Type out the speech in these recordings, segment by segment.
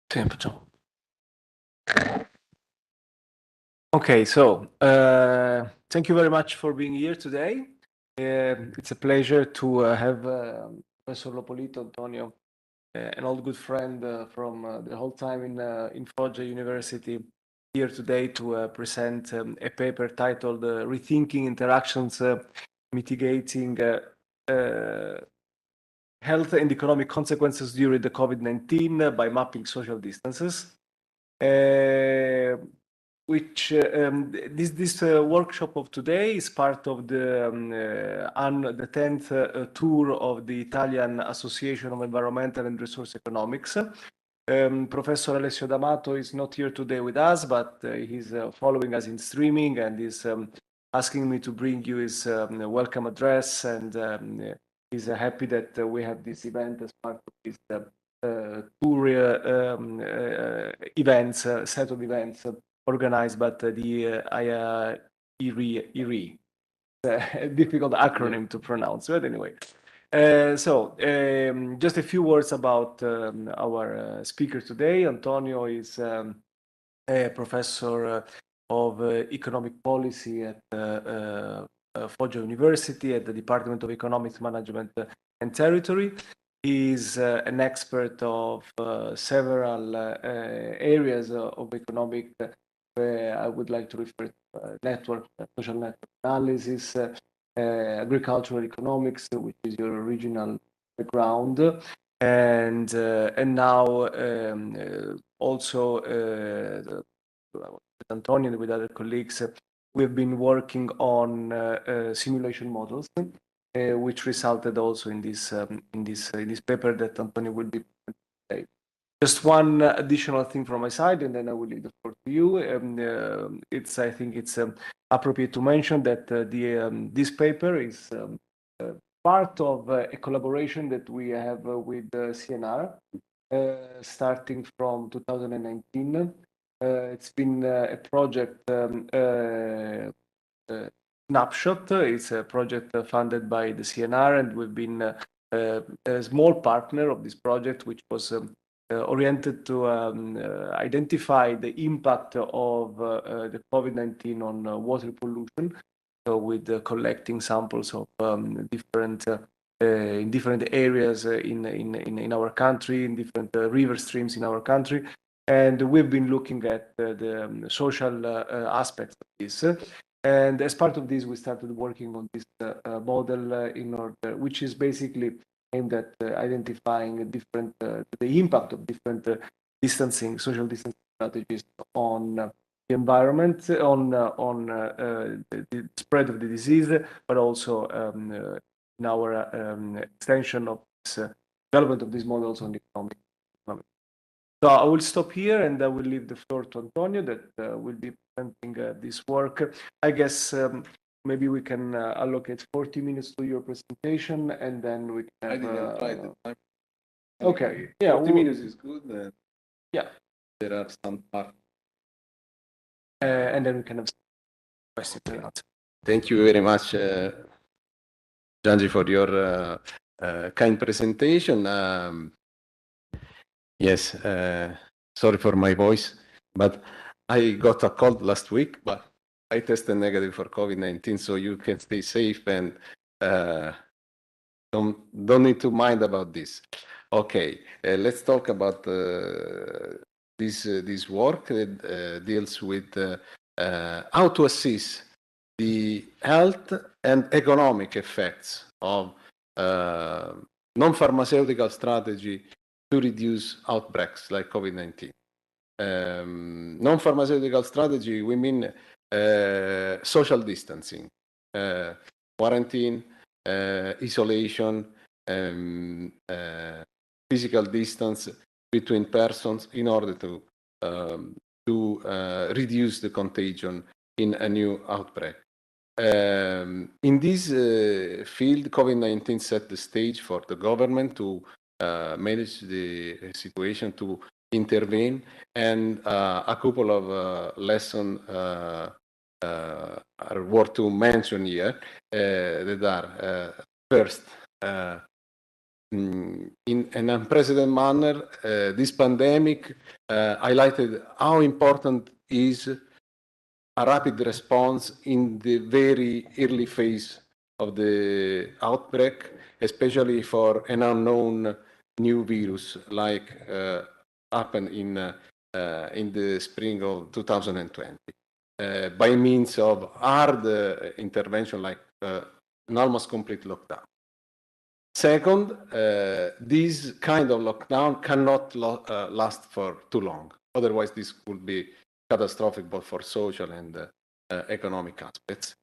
Sì, facciamo. Okay, so thank you very much for being here today. It's a pleasure to have Professor Lopolito Antonio, an old good friend from the whole time in Foggia University, here today to present a paper titled "Rethinking Interactions, Mitigating Health and Economic Consequences During the COVID-19 by Mapping Social Distances." Which this workshop of today is part of the 10th tour of the Italian Association of Environmental and Resource Economics. Professor Alessio D'Amato is not here today with us, but he's following us in streaming and is asking me to bring you his welcome address, and he's happy that we have this event as part of his tour events, set of events organized by the IRI. A difficult acronym to pronounce, but anyway. Just a few words about our speaker today. Antonio is a professor of economic policy at Foggia University at the Department of Economics, Management and Territory. He's an expert of several areas of economic. I would like to refer to social network analysis, agricultural economics, which is your original background, and now also with Antonio and with other colleagues, we've been working on simulation models, which resulted also in this paper that Antonio will be presenting today. Just one additional thing from my side, and then I will leave the floor to you. I think it's appropriate to mention that this paper is part of a collaboration that we have with CNR, starting from 2019. It's been a project snapshot. It's a project funded by the CNR, and we've been a small partner of this project, which was oriented to identify the impact of the COVID-19 on water pollution. So with collecting samples of different in different areas in our country, in different river streams in our country, and we've been looking at the social aspects of this. And as part of this, we started working on this model which is basically aimed at identifying different the impact of different social distancing strategies on the environment, on the spread of the disease, but also in our extension of this development of these models on the economic. So I will stop here and I will leave the floor to Antonio that will be presenting this work. I guess maybe we can allocate 40 minutes to your presentation and then we can have, I didn't try the time. Okay. Yeah. 40 minutes is good. Yeah. There are some parts. And then we can have questions. Okay. Thank you very much, Giangi, for your kind presentation. Yes, sorry for my voice, but I got a cold last week, but I tested negative for COVID-19, so you can stay safe and don't need to mind about this. Okay, let's talk about this work that deals with how to assess the health and economic effects of non-pharmaceutical strategy to reduce outbreaks like COVID-19. Non-pharmaceutical strategy, we mean social distancing, quarantine, isolation, physical distance between persons in order to reduce the contagion in a new outbreak. In this field, COVID-19 set the stage for the government to manage the situation, to intervene, and a couple of lessons are worth to mention here that are first, in an unprecedented manner, this pandemic highlighted how important is a rapid response in the very early phase of the outbreak, especially for an unknown new virus like happened in the spring of 2020, by means of hard intervention like an almost complete lockdown. Second, this kind of lockdown cannot last for too long. Otherwise, this would be catastrophic both for social and economic aspects.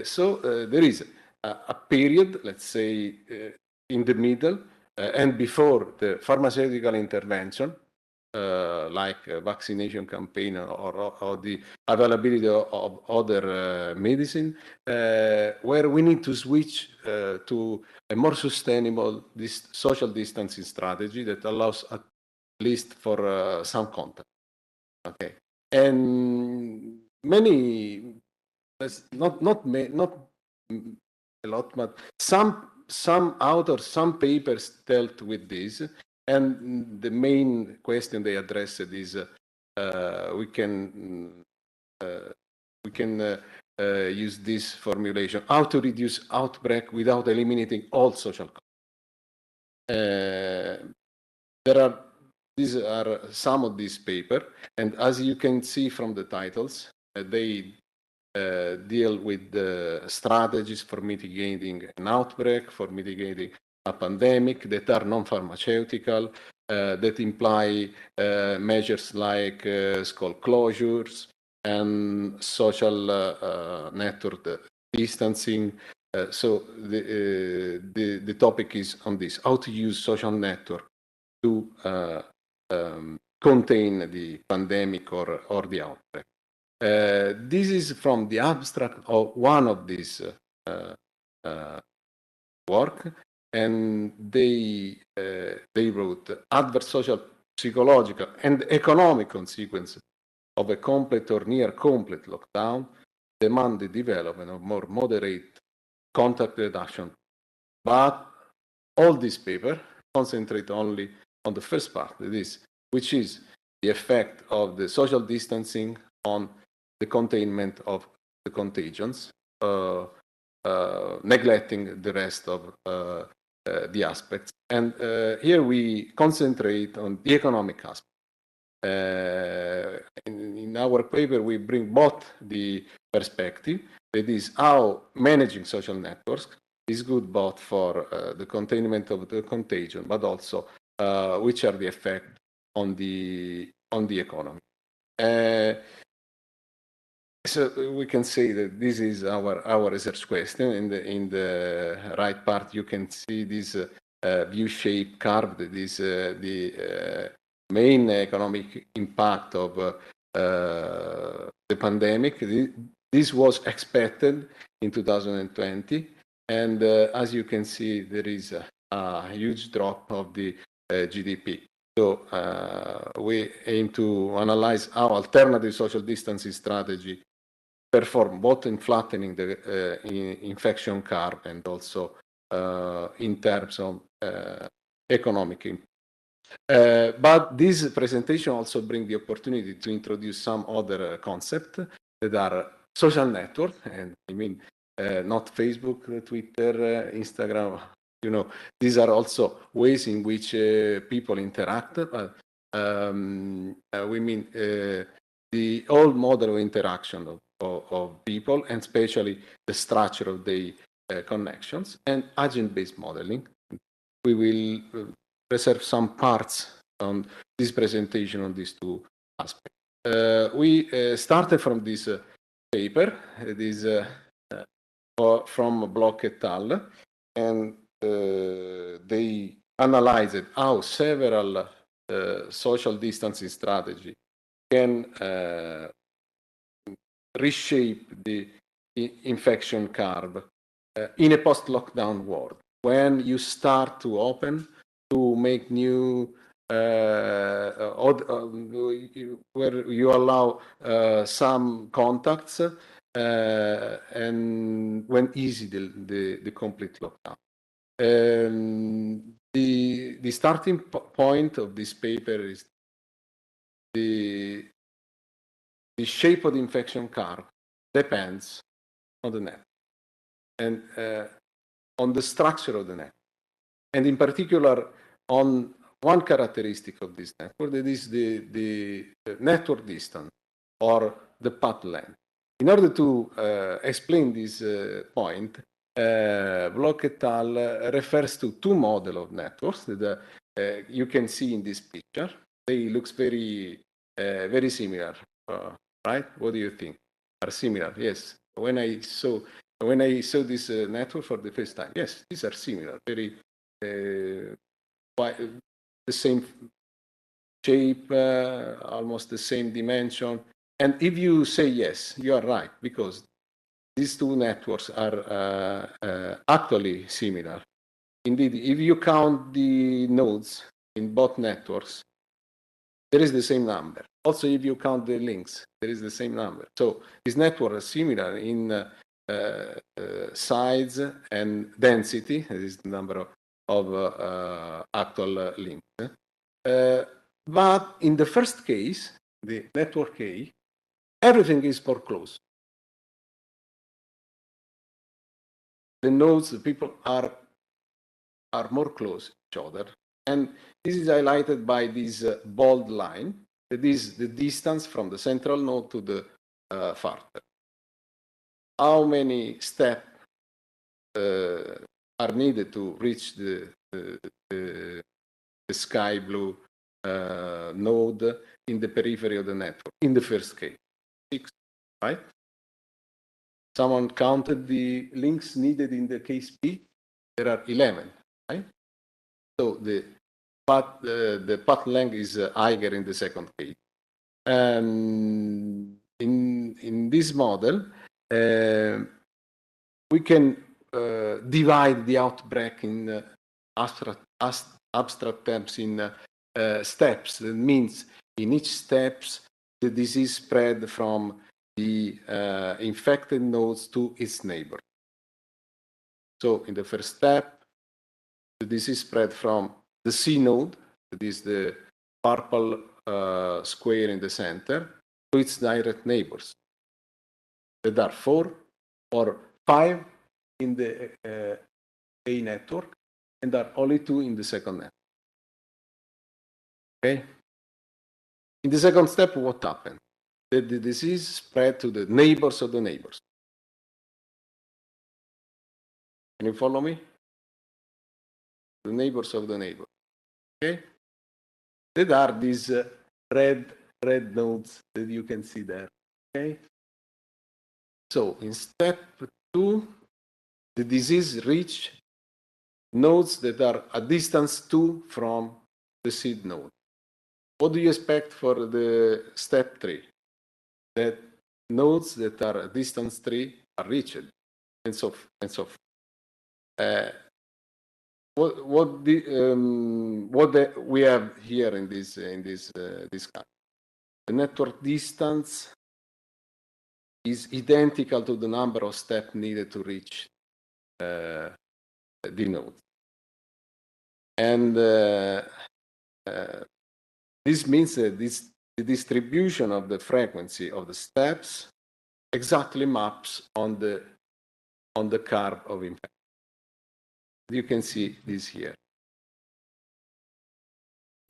So there is a period, let's say, in the middle and before the pharmaceutical intervention, like vaccination campaign or the availability of other medicine, where we need to switch to a more sustainable social distancing strategy that allows at least for some contact. Okay, and many, not a lot, but some authors, some papers dealt with this, and the main question they addressed is we can use this formulation: how to reduce outbreak without eliminating all social costs. These are some of these papers, and as you can see from the titles, they deal with the strategies for mitigating an outbreak, for mitigating a pandemic that are non-pharmaceutical, that imply measures like school closures and social network distancing. So the topic is on this: how to use social network to contain the pandemic or the outbreak. This is from the abstract of one of these work, and they wrote adverse social, psychological, and economic consequences of a complete or near complete lockdown demand the development of more moderate contact reduction. But all this paper concentrate only on the first part, which is the effect of the social distancing on the containment of the contagions, neglecting the rest of the aspects. And here we concentrate on the economic aspect. In our paper, we bring both the perspective, that is how managing social networks is good both for the containment of the contagion, but also which are the effects on the economy. So we can say that this is our research question. In the right part, you can see this view-shaped curve. That is the main economic impact of the pandemic. This was expected in 2020, and as you can see, there is a huge drop of the GDP. So we aim to analyze how alternative social distancing strategy perform both in flattening the infection curve and also in terms of economic impact. But this presentation also brings the opportunity to introduce some other concepts that are social network, and I mean not Facebook, Twitter, Instagram. You know, these are also ways in which people interact. We mean the old model of interaction of people, and especially the structure of the connections, and agent-based modeling. We will reserve some parts on this presentation on these two aspects. We started from this paper. It is from Bloch et al., and they analyzed how several social distancing strategies can reshape the infection curve in a post-lockdown world. When you start to open, to make new, where you allow some contacts, and when easy the complete lockdown. the starting point of this paper is the shape of the infection curve depends on the net and on the structure of the net, and in particular on one characteristic of this network, that is the network distance or the path length. In order to explain this point, Bloch et al. Refers to two models of networks that you can see in this picture. They look very similar, right? What do you think? Are similar? Yes. When I saw this network for the first time, yes, these are similar. Very the same shape, almost the same dimension. And if you say yes, you are right, because these two networks are actually similar. Indeed, if you count the nodes in both networks, there is the same number. Also, if you count the links, there is the same number. So these networks are similar in size and density. That is the number of actual links. But in the first case, the network A, everything is more close. The nodes, the people are more close to each other. And this is highlighted by this bold line. That is the distance from the central node to the farther. How many steps are needed to reach the sky blue node in the periphery of the network? In the first case, 6, right? Someone counted the links needed in the case B. There are 11, right? So the path length is higher in the second case. And in this model, we can divide the outbreak in abstract terms in steps. That means in each steps, the disease spread from the infected nodes to its neighbor. So in the first step, the disease spread from the C node, that is the purple square in the center, to its direct neighbors. There are 4 or 5 in the A network, and there are only 2 in the second network. Okay? In the second step, what happened? The disease spread to the neighbors of the neighbors. Can you follow me? The neighbors of the neighbor. Okay? There are these red nodes that you can see there. Okay? So in step 2, the disease reach nodes that are a distance 2 from the seed node. What do you expect for the step 3? That nodes that are a distance 3 are reached, and so forth. What we have here in this discussion? The network distance is identical to the number of steps needed to reach the node, and this means that the distribution of the frequency of the steps exactly maps on the curve of infection. You can see this here.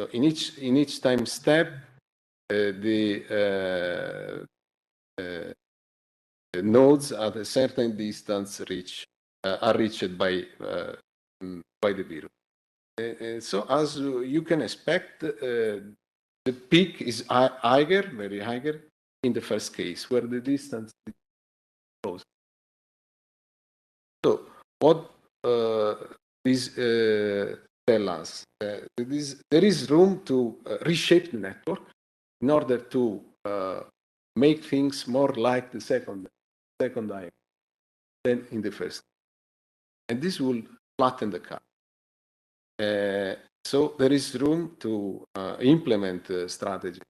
So in each time step, the nodes at a certain distance are reached by the virus. So as you can expect, the peak is higher, very higher, in the first case, where the distance is close. So what this tell us? There is room to reshape the network in order to make things more like the second diagram than in the first. And this will flatten the curve. So there is room to implement a strategy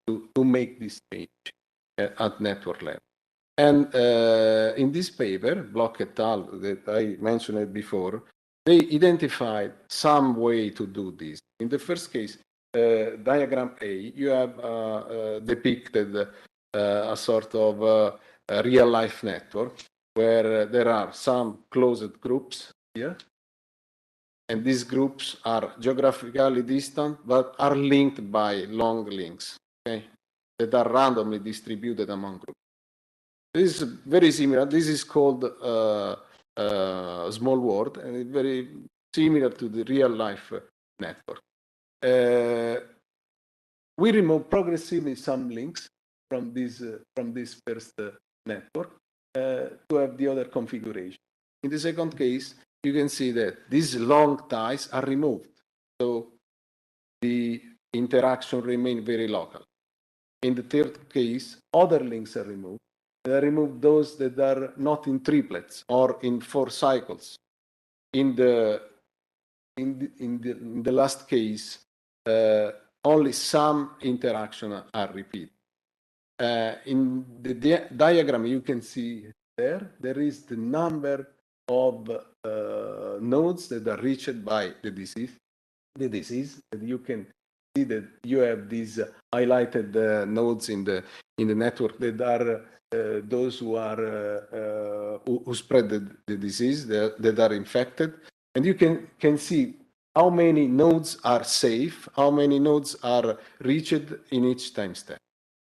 to make this change at network level. And in this paper, Bloch et al., that I mentioned before, they identified some way to do this. In the first case, diagram A, you have depicted a sort of a real-life network where there are some closed groups here, and these groups are geographically distant but are linked by long links, okay, that are randomly distributed among groups. This is very similar. This is called small world, and it's very similar to the real-life network. We remove progressively some links from this first network to have the other configuration. In the second case, you can see that these long ties are removed, so the interaction remains very local. In the third case, other links are removed. They remove those that are not in triplets or in 4 cycles. In the last case, only some interaction are repeated. In the diagram you can see there is the number of nodes that are reached by the disease. And you can see that you have these highlighted nodes in the network that are those who are who spread the disease, that are infected, and you can see how many nodes are safe, how many nodes are reached in each time step.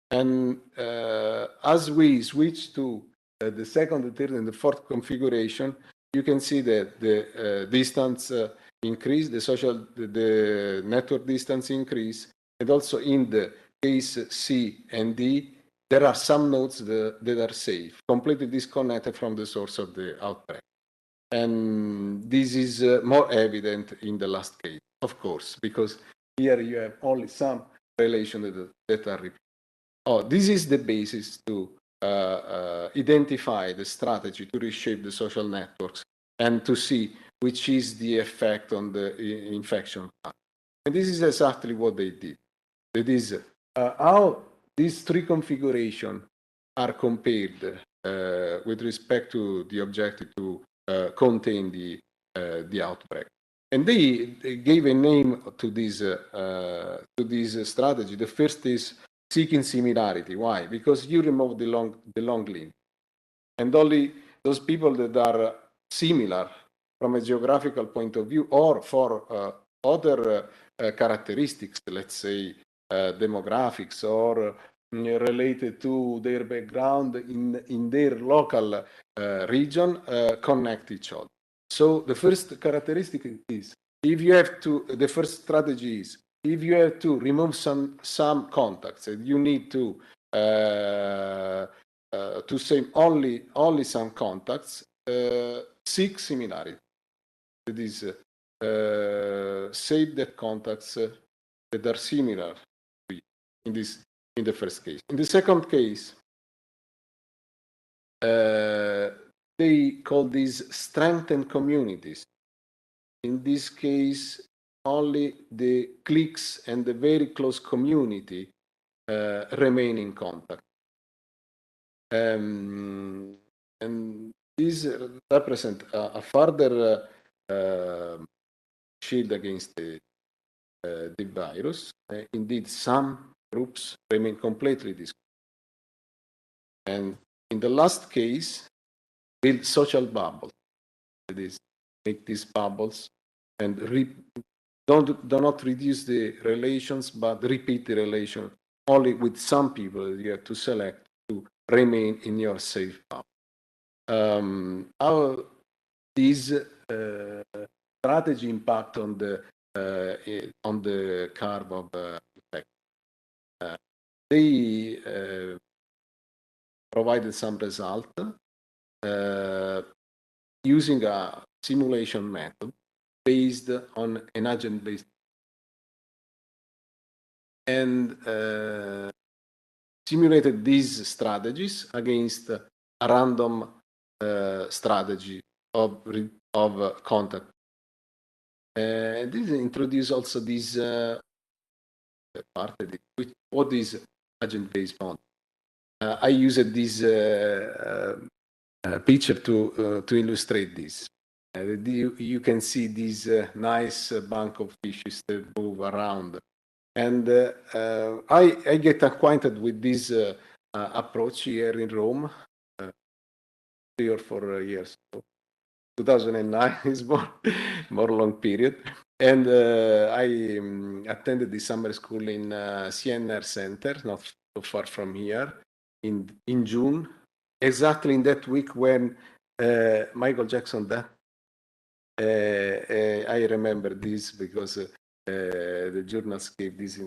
And as we switch to the second, the third, and the fourth configuration, you can see that the distance increase, the network distance increase, and also in the case C and D, there are some nodes that are safe, completely disconnected from the source of the outbreak. And this is more evident in the last case, of course, because here you have only some relations that are repeated. This is the basis to identify the strategy to reshape the social networks and to see which is the effect on the infection path. And this is exactly what they did. That is how these 3 configurations are compared with respect to the objective to contain the outbreak. And they gave a name to this strategy. The first is seeking similarity. Why? Because you remove the long link, and only those people that are similar from a geographical point of view or for other characteristics, let's say demographics or related to their background in their local region, connect each other. So the first characteristic is, if you have to, the first strategy is, if you have to remove some contacts, and you need to save only some contacts, seek similarity. That is, save the contacts that are similar in the first case. In the second case, they call these strengthened communities. In this case, only the cliques and the very close community remain in contact. And these represent a further shield against the virus. Indeed, some groups remain completely disconnected. And in the last case, build social bubbles. That is, make these bubbles and do not reduce the relations, but repeat the relation only with some people you have to select to remain in your safe bubble. How this strategy impact on the curve of effect? They provided some result using a simulation method based on an agent-based, and simulated these strategies against a random strategy of contact. This introduced also this part of it. What is agent-based model? I used this picture to illustrate this. You can see this nice bank of fishes that move around. And I get acquainted with this approach here in Rome 3 or 4 years ago. 2009 is more long period. And I attended the summer school in Siena Center, not so far from here, in June, exactly in that week when Michael Jackson died. I remember this because the journals gave this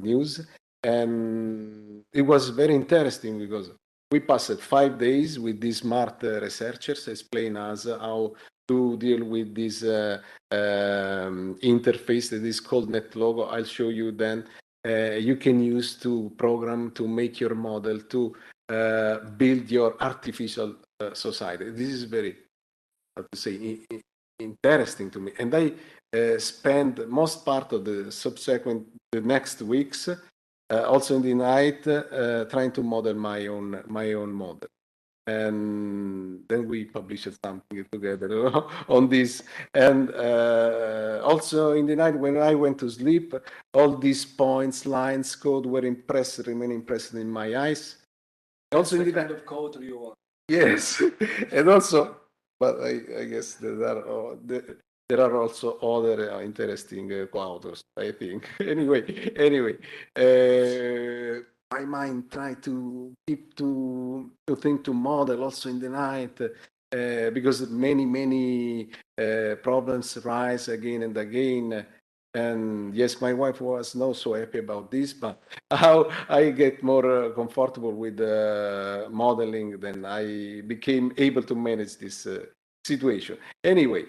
news, and it was very interesting because we passed 5 days with these smart researchers explain us how to deal with this interface that is called NetLogo. I'll show you then. You can use to program to make your model to build your artificial society. This is very, how to say, interesting to me, and I spend most part of the next weeks, also in the night, trying to model my own model, and then we published something together on this. And also in the night when I went to sleep, all these points, lines, code remain impressed in my eyes. Also in the kind of code you want. Yes, and also, but I guess there are also other interesting co-authors, I think. anyway, my mind try to keep to think, to model also in the night, because many problems rise again and again. And yes, my wife was not so happy about this, but how I get more comfortable with modeling, then I became able to manage this situation. Anyway,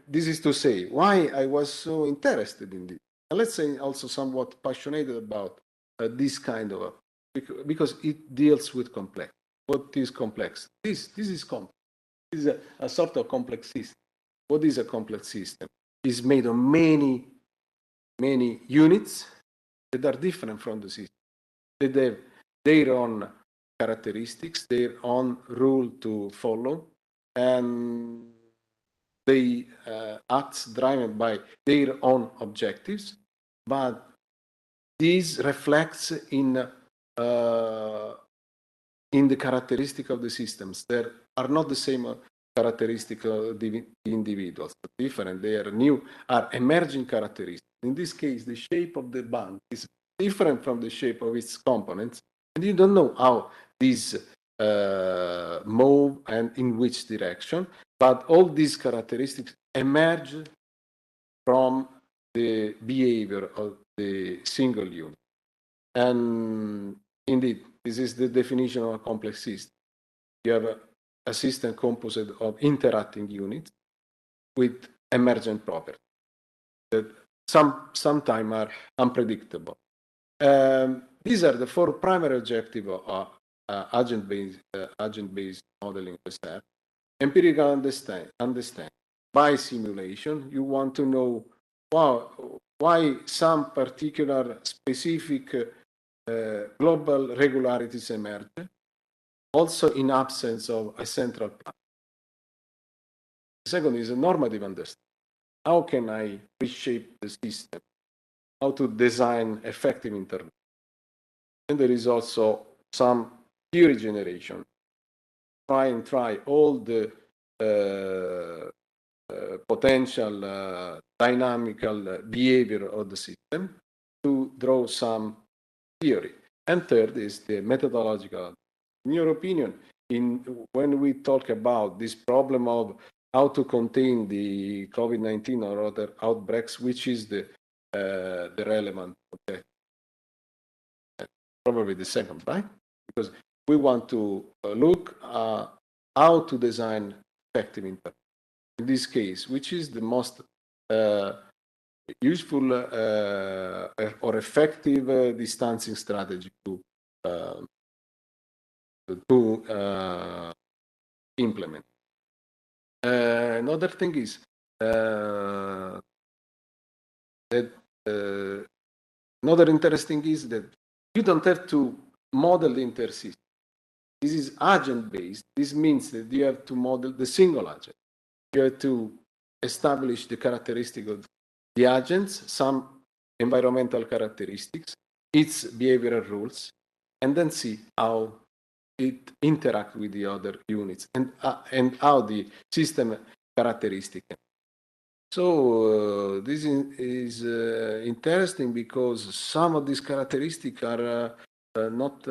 this is to say, why I was so interested in this. And let's say also somewhat passionate about this kind of, because it deals with complex. What is complex? This is complex. This is a sort of complex system. What is a complex system? It's made of many units that are different from the system. They have their own characteristics, their own rule to follow, and they act driven by their own objectives. But this reflects in the characteristic of the systems. There are not the same characteristic of the individuals, but different. They are new, are emerging characteristics. In this case, the shape of the bank is different from the shape of its components, and you don't know how these move and in which direction, but all these characteristics emerge from the behavior of the single unit. And indeed, this is the definition of a complex system. You have a system composed of interacting units with emergent properties that sometimes are unpredictable. These are the 4 primary objectives of agent-based modeling research. Empirical understand. By simulation, you want to know why some particular specific global regularities emerge, also in absence of a central plan. The second is a normative understanding. How can I reshape the system? How to design effective intervention? And there is also some theory generation. Try all the potential dynamical behavior of the system to draw some theory. And third is the methodological. In your opinion, when we talk about this problem of how to contain the COVID-19 or other outbreaks, which is the relevant objective? Probably the second, right? Because we want to look how to design effective intervention. In this case, which is the most useful or effective distancing strategy to implement. Another thing is that another interesting is that you don't have to model the intersystem. This is agent-based. This means that you have to model the single agent. you have to establish the characteristic of the agents, some environmental characteristics, its behavioral rules, and then see how it interacts with the other units and how the system characteristic. So this is interesting because some of these characteristics are not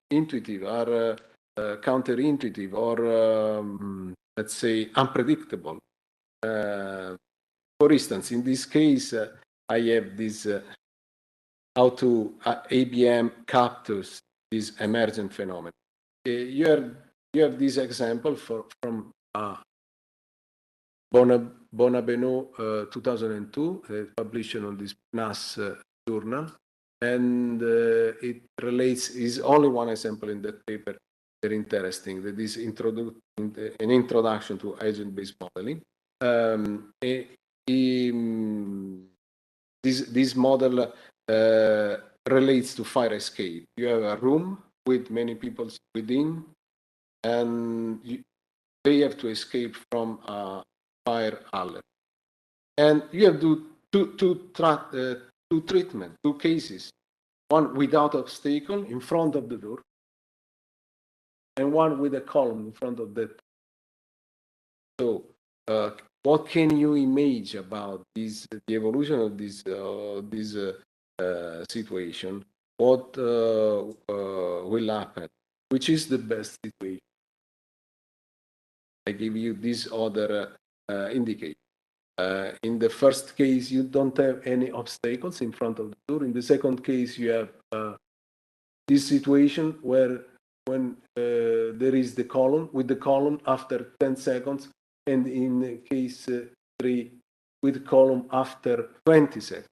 intuitive, are counterintuitive, or let's say unpredictable. For instance, in this case, I have this how to ABM captures this emergent phenomenon. You have this example from Bonabeno 2002, published on this PNAS journal, and it relates, is only one example in that paper, very interesting, that is an introduction to agent-based modeling. This model relates to fire escape. You have a room with many people within, and they have to escape from a fire alert. And you have two treatment, two cases, one without obstacle in front of the door, and one with a column in front of that. So what can you imagine about this, the evolution of this situation? What will happen? Which is the best situation? I give you this other indicator. In the first case, you don't have any obstacles in front of the door. In the second case, you have this situation where when there is the column, with the column after 10 seconds, and in case 3, with column after 20 seconds.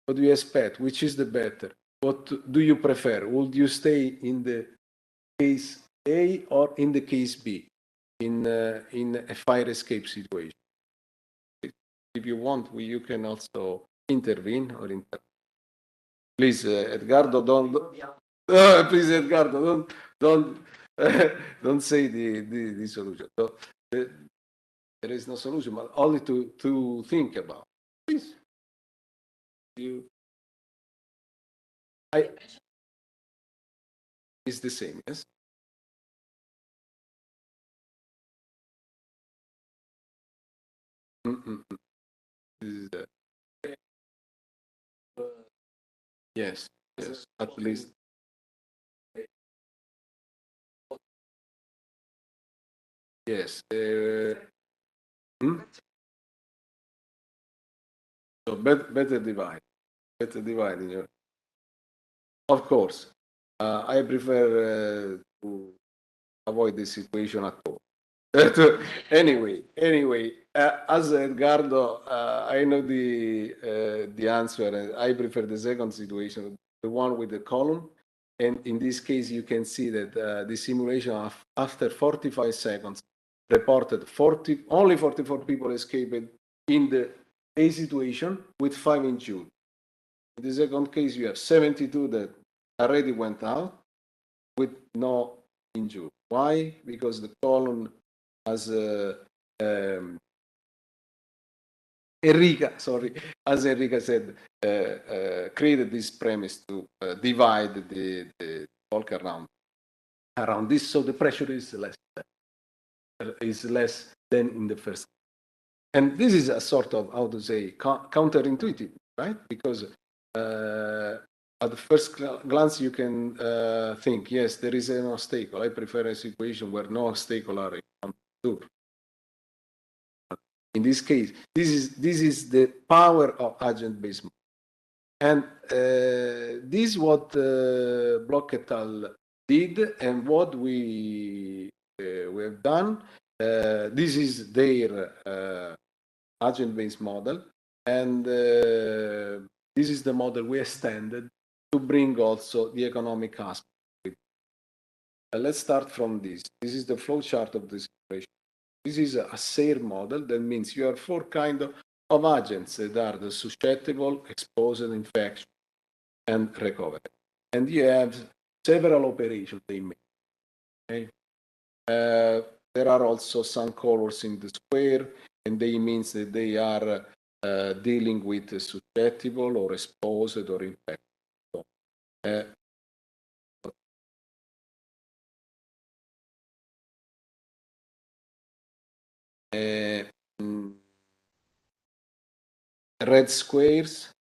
What do you expect? Which is the better? What do you prefer? Would you stay in the case A or in the case B in a fire escape situation? If you want, you can also intervene or please, Edgardo, don't. Please, Edgardo, don't say the solution. So, there is no solution, but only to think about. Please, it's the same, yes. This is yes, at least. Yes. So better divide. Better divide in your. Of course, I prefer to avoid this situation at all. Anyway, as Edgardo, I know the answer, and I prefer the second situation, the one with the column. And in this case, you can see that the simulation after 45 seconds reported only 44 people escaped in the A situation with 5 injured. In the second case, you have 72 that already went out with no injury. Why? Because the column, as Enrica said, created this premise to divide the bulk around this, so the pressure is less than in the first. And this is a sort of, how to say, counterintuitive, right? Because at the first glance, you can think, yes, there is an obstacle. I prefer a situation where no obstacle are in door. In this case, this is the power of agent-based model. And this is what Bloch et al. Did, and what we have done. This is their agent-based model, and this is the model we extended to bring also the economic aspect. Let's start from this. This is the flowchart of this situation. This is a SAIR model. That means you have 4 kinds of agents that are the susceptible, exposed, infection, and recovery. And you have several operations they make. Okay? there are also some colors in the square, and they means that they are dealing with susceptible or exposed or infected. So, red squares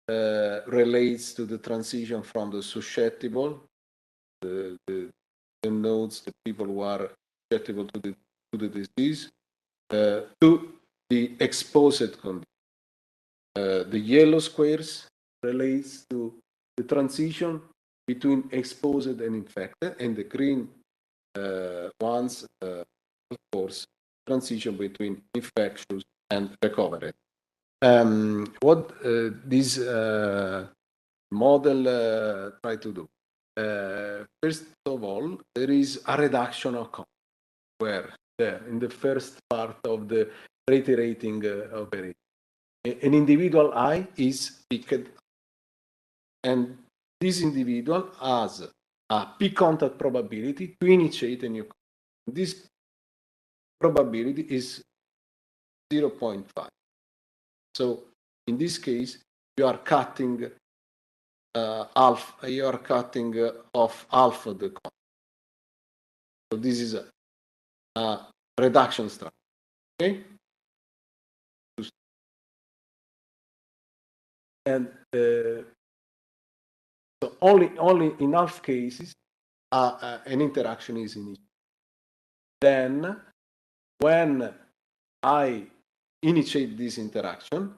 relates to the transition from the susceptible, the nodes, the people who are susceptible to the disease, to the exposed condition. The yellow squares relates to the transition between exposed and infected, and the green ones, of course, transition between infectious and recovered. What this model try to do? First of all, there is a reduction of cost. Where? There, in the first part of the reiterating operation. An individual eye is picked, and this individual has a peak contact probability to initiate a new contact. This probability is 0.5. So in this case, you are cutting half. You are cutting off half of the contact. So this is a reduction strategy. Okay. And so only in half cases an interaction is initiated. Then, when I initiate this interaction,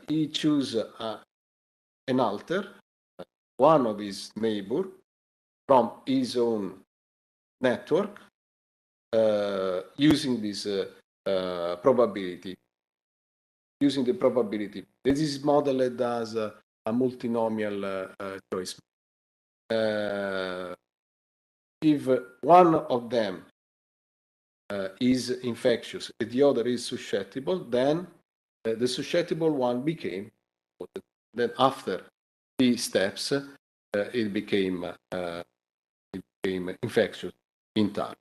he choose an alter, one of his neighbor, from his own network, using this probability. Using the probability. This is modeled as a multinomial choice. If one of them is infectious and the other is susceptible, then the susceptible one became, then after the steps, it became infectious in time.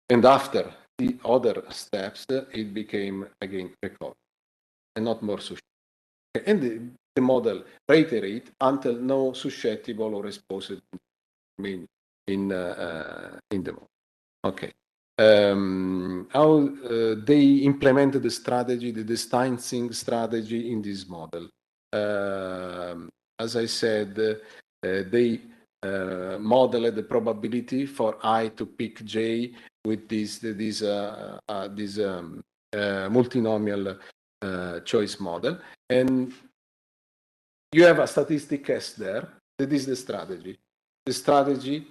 And after the other steps, it became again recovered and not more susceptible. And the model reiterate until no susceptible or exposed remain in the model. Okay. How they implemented the strategy, the distancing strategy in this model. As I said, they modeled the probability for I to pick J with this multinomial choice model, and you have a statistic S there. That is the strategy. The strategy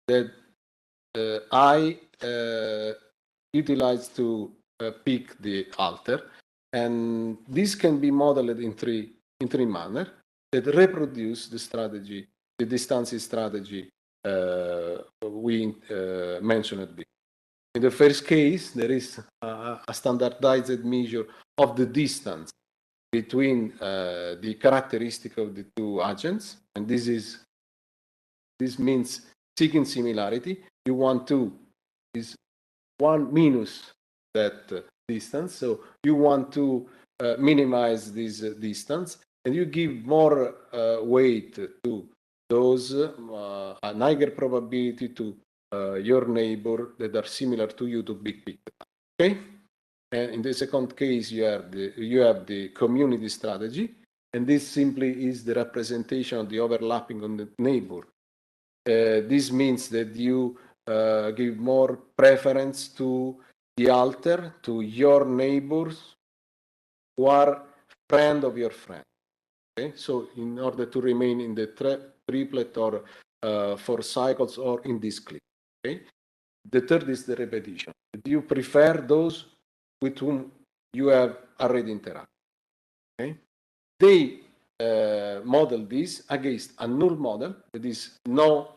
that I utilize to pick the alter, and this can be modeled in three manners that reproduce the strategy, the distancing strategy we mentioned before. In the first case, there is a standardized measure of the distance between the characteristic of the two agents, and this means seeking similarity. You want to is 1 minus that distance, so you want to minimize this distance, and you give more weight to those a higher probability to your neighbor that are similar to you to be picked. Okay. And in the second case, you have the community strategy, and this simply is the representation of the overlapping on the neighbor. This means that you give more preference to the alter, to your neighbors who are friend of your friend. Okay, so in order to remain in the triplet or 4 cycles or in this clip. Okay, the third is the repetition. Do you prefer those with whom you have already interacted? Okay, they model this against a null model, that is no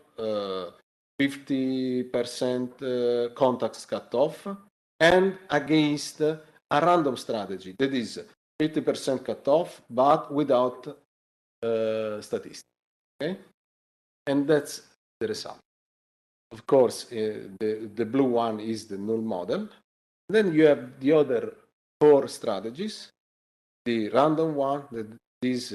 50% contacts cut off, and against a random strategy, that is 50% cut off, but without statistics. Okay, and that's the result. of course, the blue one is the null model. Then you have the other 4 strategies. The random one, that is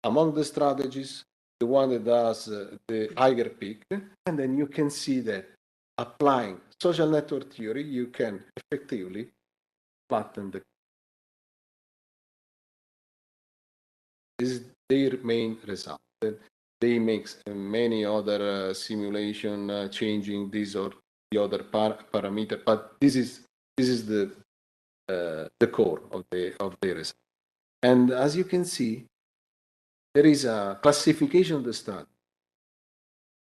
among the strategies, the one that does the higher peak. And then you can see that applying social network theory, you can effectively flatten the. This is their main result. They make many other simulation changing this or the other parameter, but this is the core of the result. And as you can see, there is a classification of the strategy.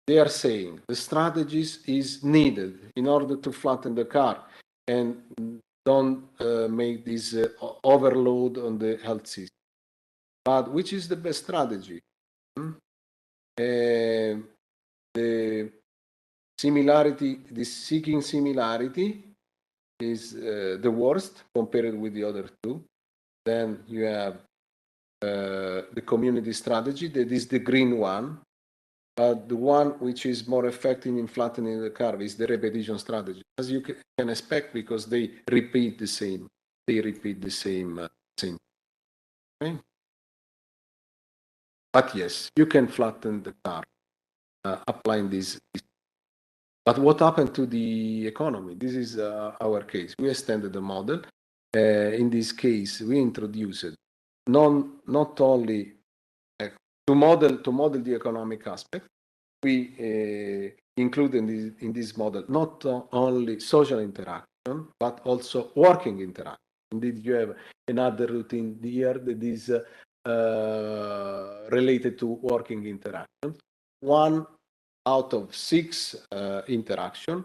They are saying the strategies is needed in order to flatten the curve and don't make this overload on the health system. But which is the best strategy? The similarity, the seeking similarity is the worst compared with the other 2. Then you have the community strategy, that is the green one. But the one which is more effective in flattening the curve is the repetition strategy, as you can expect, because they repeat the same. They repeat the same. Okay? But yes, you can flatten the curve applying this. But what happened to the economy? This is our case. We extended the model. In this case, we introduced not only to model the economic aspect. We include in this model not only social interaction, but also working interaction. Indeed, you have another routine here that is related to working interaction. 1 out of 6 interaction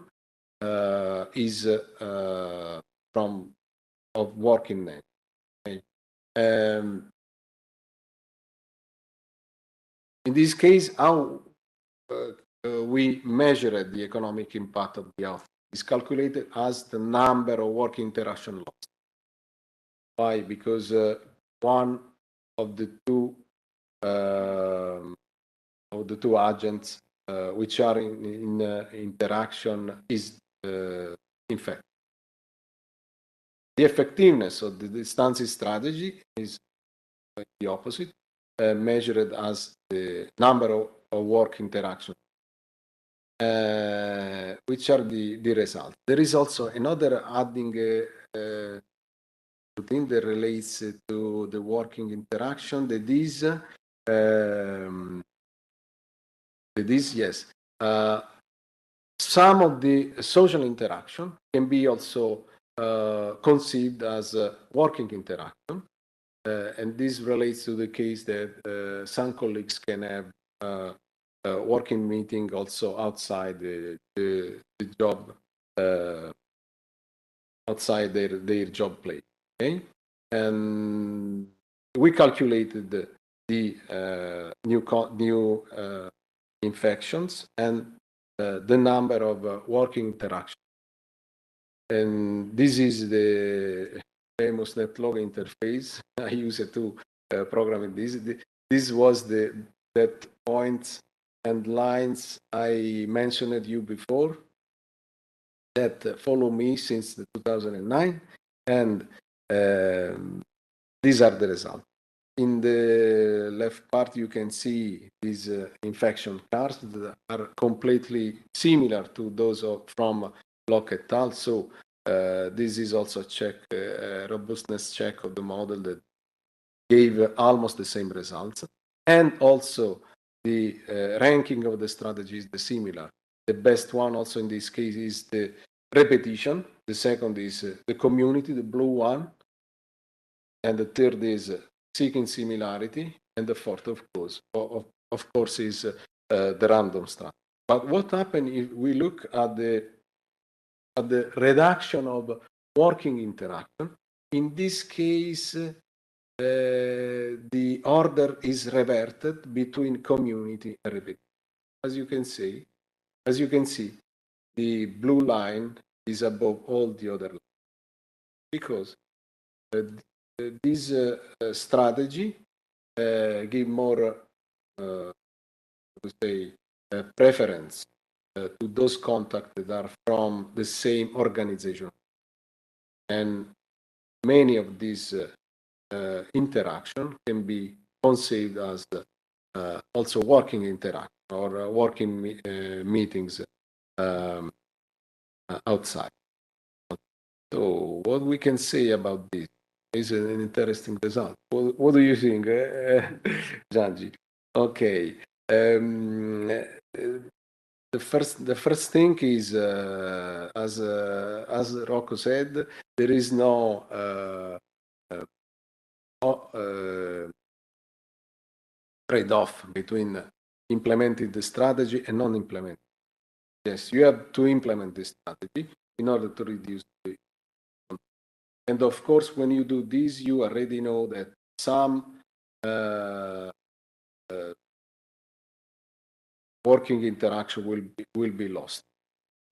is from of working net. Okay. In this case, how we measure the economic impact of the output is calculated as the number of working interaction lost. Why? Because one of the two agents which are in interaction is infected. The effectiveness of the distancing strategy is the opposite, measured as the number of work interactions, which are the results. There is also another adding routine that relates to the working interaction, that is yes, some of the social interaction can be also conceived as working interaction. And this relates to the case that some colleagues can have working meeting also outside the job, outside their job place. Okay, and we calculated the new infections and the number of working interactions. And this is the famous NetLogo interface I used to program this. This was that points and lines I mentioned you before that follow me since 2009, and these are the results. In the left part, you can see these infection curves that are completely similar to those from Block et al. So this is also a check, robustness check of the model that gave almost the same results. And also the ranking of the strategies is similar. The best one also in this case is the repetition. The second is the community, the blue one. And the third is seeking similarity. And the fourth, of course, is the random strategy. But what happened if we look at the reduction of working interaction? In this case, the order is reverted between community and repetition. As you can see, the blue line is above all the other lines, because this strategy give more, preference to those contacts that are from the same organization. And many of these interaction can be conceived as also working interaction or working meetings outside. So what we can say about this is an interesting result. What do you think, Giangi? Okay. The first thing is, as Rocco said, there is no trade-off between implementing the strategy and non-implementing. Yes, you have to implement the strategy in order to reduce the. And of course, when you do this, you already know that some working interaction will be lost.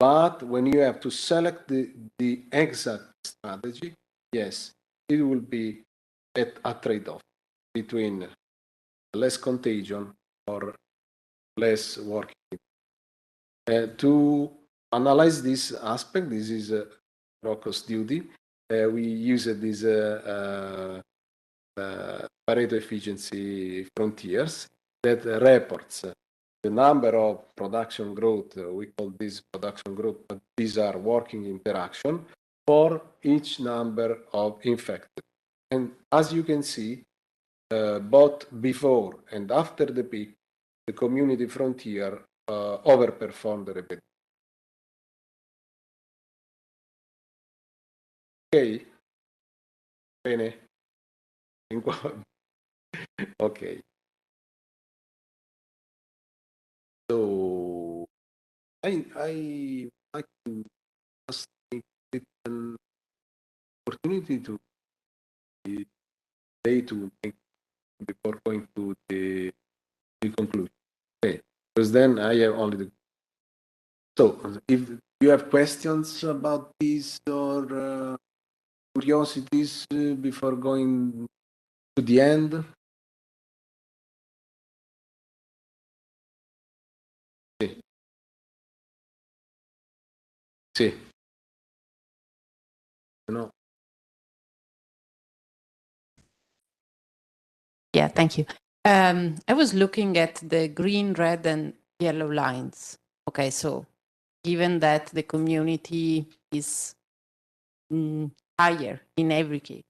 But when you have to select the exact strategy, yes, it will be a trade-off between less contagion or less working. To analyze this aspect, this is Rocco's duty. We use this Pareto efficiency frontiers that reports the number of production growth. We call this production growth, but these are working interaction for each number of infected. And as you can see, both before and after the peak, the community frontier overperformed the repetition. Ok? Bene? Okay. So I like to just take an opportunity to say to make before going to the conclusion. Okay. Because then I have only the. So if you have questions about this or curiosities before going to the end. Sì. Sì. No. Yeah, thank you. I was looking at the green, red, and yellow lines. Okay, so given that the community is higher in every case,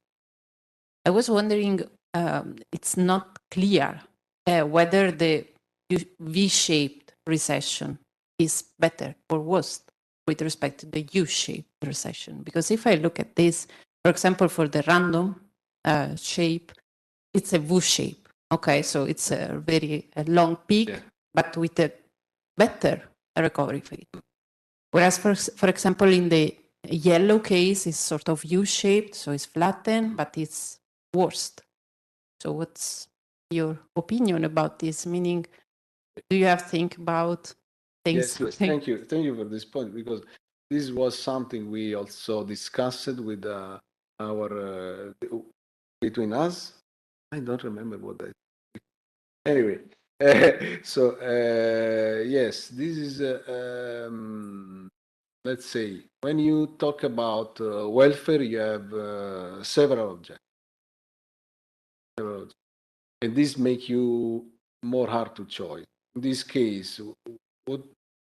I was wondering, it's not clear whether the V-shaped recession is better or worse with respect to the U-shaped recession. Because if I look at this, for example, for the random shape, it's a V-shape. Okay, so it's a very long peak, yeah, but with a better recovery phase. Whereas, for example, in the yellow case, it's sort of U-shaped, so it's flattened, but it's worst. So what's your opinion about this? Meaning, do you have think about things? Yes, thank you. Thank you for this point, because this was something we also discussed with our, between us. I don't remember what I. Anyway, so yes, this is let's say when you talk about welfare, you have several objects, and this make you more hard to choose. In this case,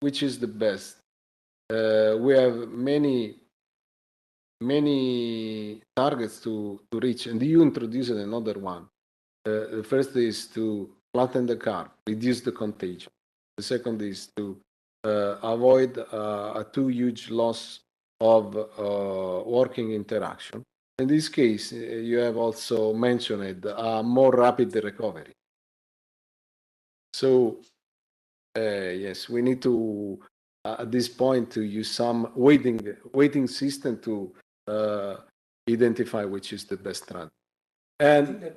which is the best? We have many targets to reach, and you introduced another one. The first is to flatten the curve, reduce the contagion. The second is to avoid a too huge loss of working interaction. In this case, you have also mentioned a more rapid recovery. So, yes, we need to, at this point, to use some weighting system to identify which is the best strategy. And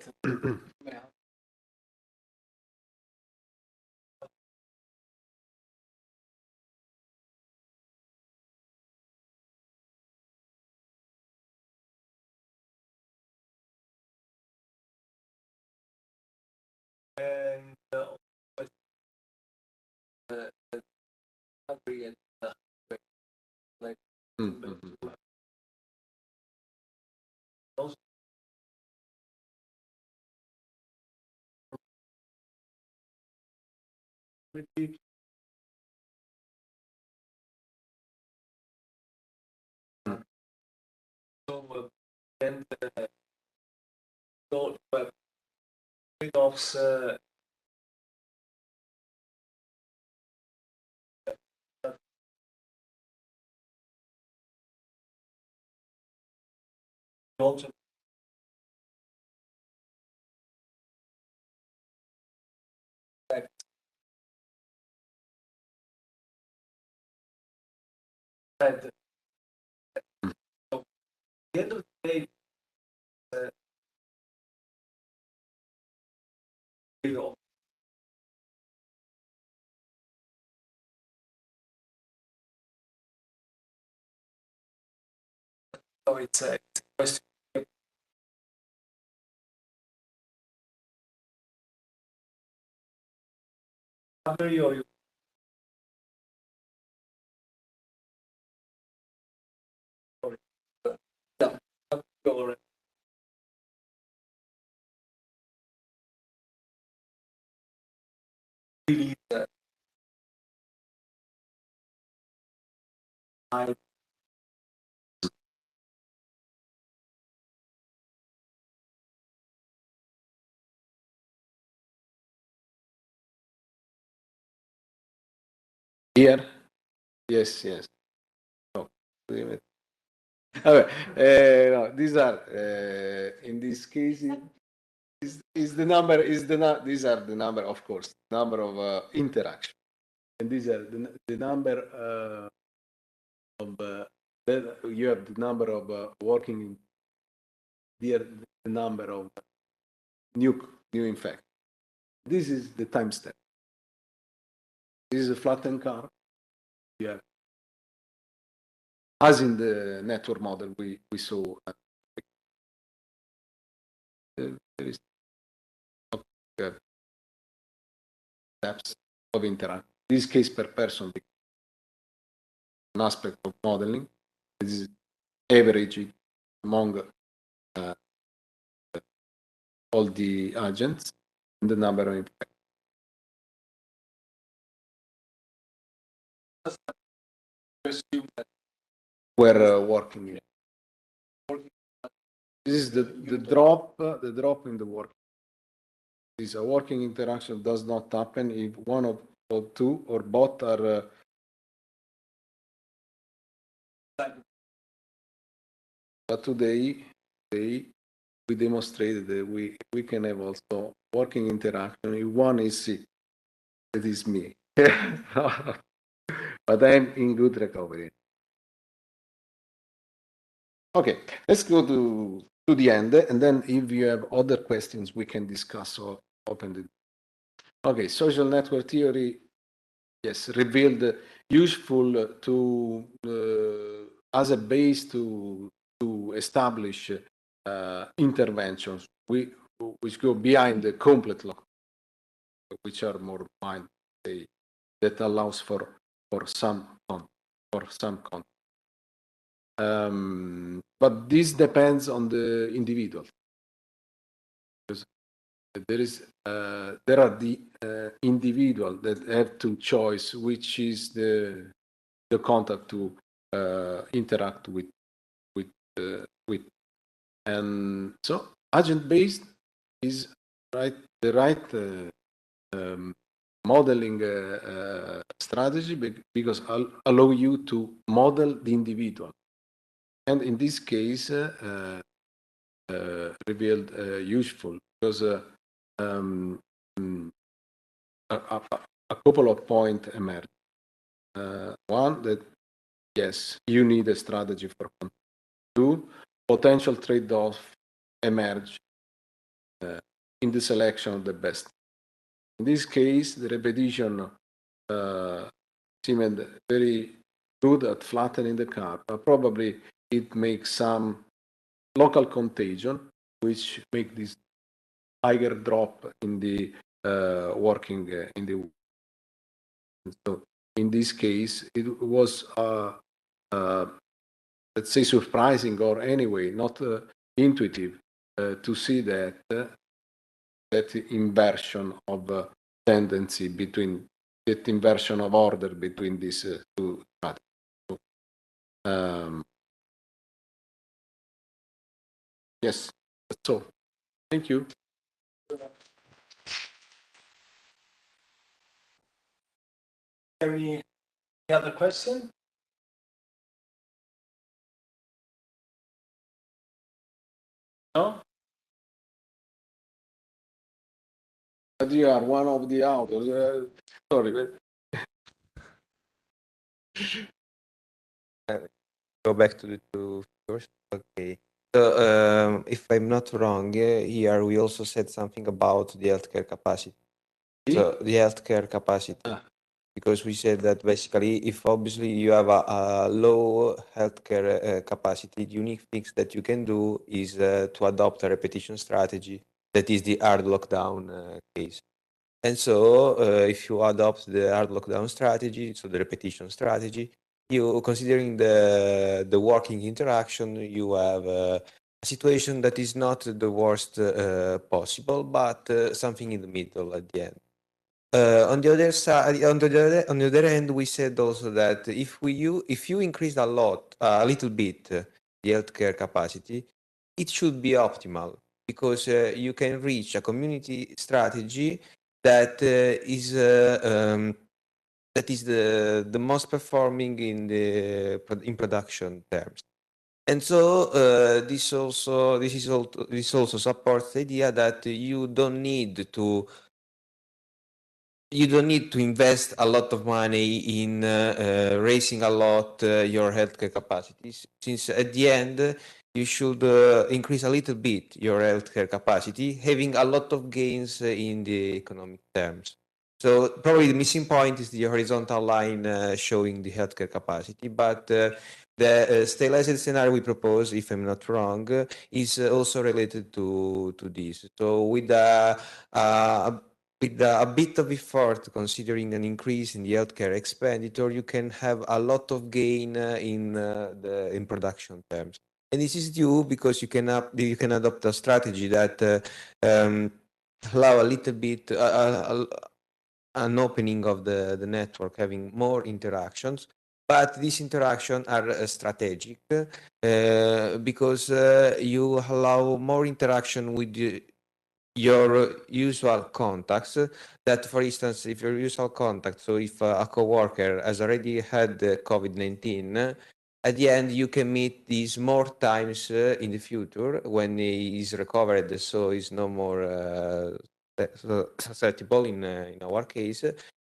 agree and like also pretty so and so trade-offs also affect at the end of the day trade-off. So it's a question. Summary or you or yeah, or really I here. Yes, yes. No. No, these are in this case is the number these are the number, of course, number of interaction, and these are the number of you have the number of working here, the number of new infect. This is the time step. This is a flattened curve. Yeah, as in the network model we saw. There is steps of interaction. This case per person, an aspect of modeling. This is averaging among all the agents and the number of infections. assume that We're working in. This is the drop in the work. This a working interaction does not happen if one of two or both are but today we demonstrated that we can have also working interaction if one is sick. That is me. But I'm in good recovery. Okay, let's go to the end, and then if you have other questions, we can discuss or open the. Okay, social network theory, yes, revealed useful to as a base to establish interventions which go behind the complete lock, which are more mind say, that allows for some content. But this depends on the individual. Because there are the individual that have to choose which is the contact to interact with, and so agent based is the right modeling strategy because allow you to model the individual, and in this case revealed useful because a couple of points emerge. One, that yes, you need a strategy for control. Two, potential trade-off emerge in the selection of the best. In this case, the repetition seemed very good at flattening the curve, but probably it makes some local contagion, which make this higher drop in the working in the. So in this case, it was, let's say, surprising, or anyway, not intuitive, to see that that inversion of tendency between, that inversion of order between these two strategies. So, yes, that's all. Thank you. Any other question? No? But you are one of the authors. Sorry. Go back to the two first. Okay. So, if I'm not wrong, here we also said something about the healthcare capacity. So the healthcare capacity, because we said that basically, if obviously you have a low healthcare capacity, the unique things that you can do is to adopt a repetition strategy. That is the hard lockdown case. And so, if you adopt the hard lockdown strategy, so the repetition strategy, you considering the working interaction, you have a situation that is not the worst possible, but something in the middle at the end. On the other side, on the other hand, we said also that if you increase a little bit, the healthcare capacity, it should be optimal, because you can reach a community strategy that is the most performing in production terms. And so this also supports the idea that you don't need to invest a lot of money in raising a lot your healthcare capacities, since at the end you should increase a little bit your healthcare capacity, having a lot of gains in the economic terms. So probably the missing point is the horizontal line showing the healthcare capacity, but the stylized scenario we propose, if I'm not wrong, is also related to this. So with a bit of effort, considering an increase in the healthcare expenditure, you can have a lot of gain in production terms. And this is due because you can adopt a strategy that allow a little bit an opening of the network, having more interactions. But these interactions are strategic because you allow more interaction with your usual contacts. That, for instance, if your usual contact, so if a coworker has already had COVID-19, at the end you can meet these more times in the future when he is recovered, so he's no more susceptible in our case,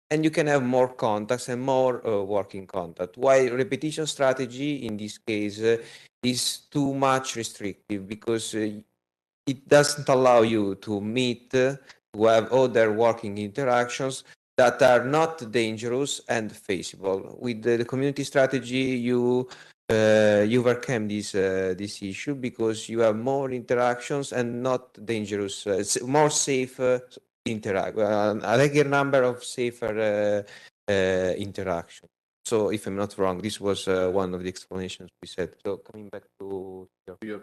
and you can have more contacts and more working contact. While repetition strategy in this case is too much restrictive, because it doesn't allow you to meet, to have other working interactions that are not dangerous and feasible. With the community strategy, you overcome this issue, because you have more interactions and not dangerous, more safe a higher number of safer interactions. So, if I'm not wrong, this was one of the explanations we said. So, coming back to your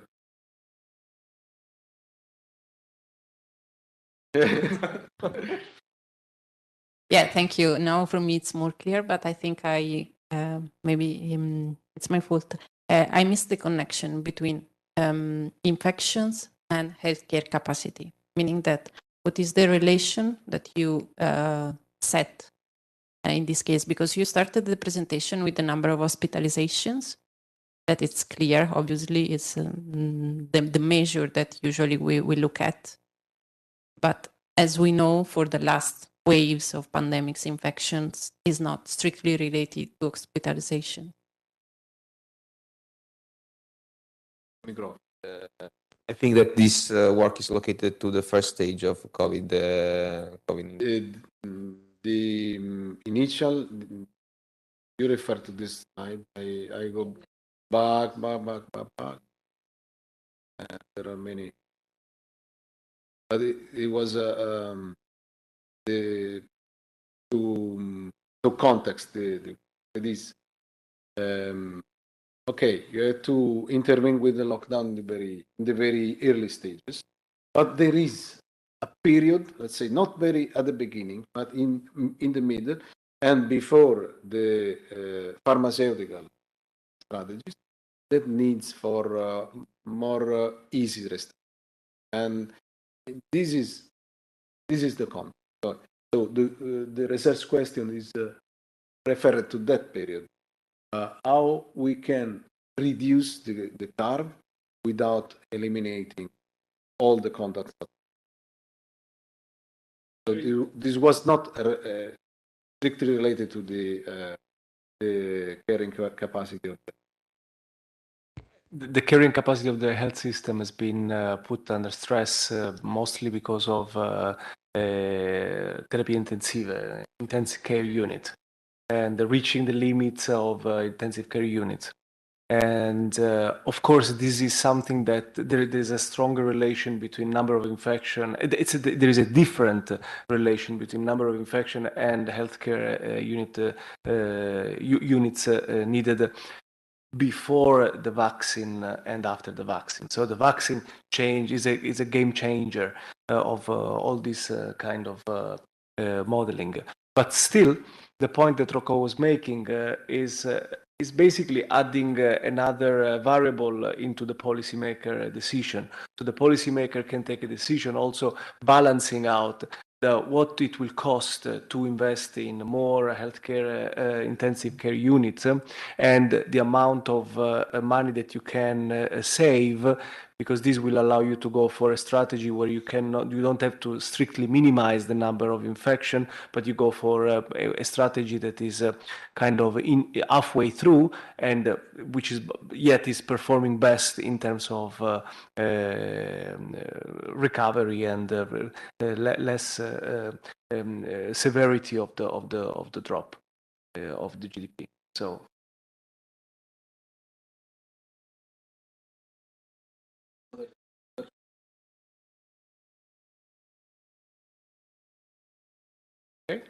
Yeah, thank you. Now for me it's more clear, but I think maybe it's my fault. I missed the connection between infections and healthcare capacity, meaning that what is the relation that you set in this case? Because you started the presentation with the number of hospitalizations, that it's clear, obviously, it's the measure that usually we look at. But as we know, for the last waves of pandemics, infections is not strictly related to hospitalization. I think that this work is located to the first stage of COVID. The initial, you refer to this slide. I go back. There are many, but it was the to to context this. Okay, you have to intervene with the lockdown in the very early stages, but there is a period, let's say, not very at the beginning, but in the middle and before the pharmaceutical strategies that needs for more easy restriction. And this is the context. So the research question is referred to that period. How we can reduce the curve without eliminating all the contacts. So this was not strictly related to the carrying capacity of the carrying capacity of the health system has been put under stress mostly because of therapy intensive care unit, and reaching the limits of intensive care units. And of course, this is something that there is a stronger relation between number of infection. There is a different relation between number of infection and healthcare units needed before the vaccine and after the vaccine. So the vaccine change is a game changer of all this kind of modeling. But still, the point that Rocco was making is basically adding another variable into the policymaker decision. So the policymaker can take a decision also balancing out what it will cost to invest in more healthcare intensive care units and the amount of money that you can save, because this will allow you to go for a strategy where you don't have to strictly minimize the number of infection, but you go for a strategy that is kind of halfway through, and which is performing best in terms of recovery and less severity of the drop of the GDP. So. Okay.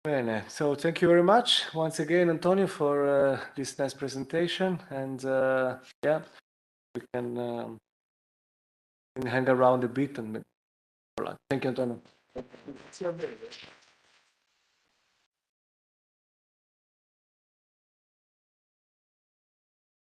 Bene. So thank you very much once again, Antonio, for this nice presentation. And yeah, we can hang around a bit and thank you, Antonio.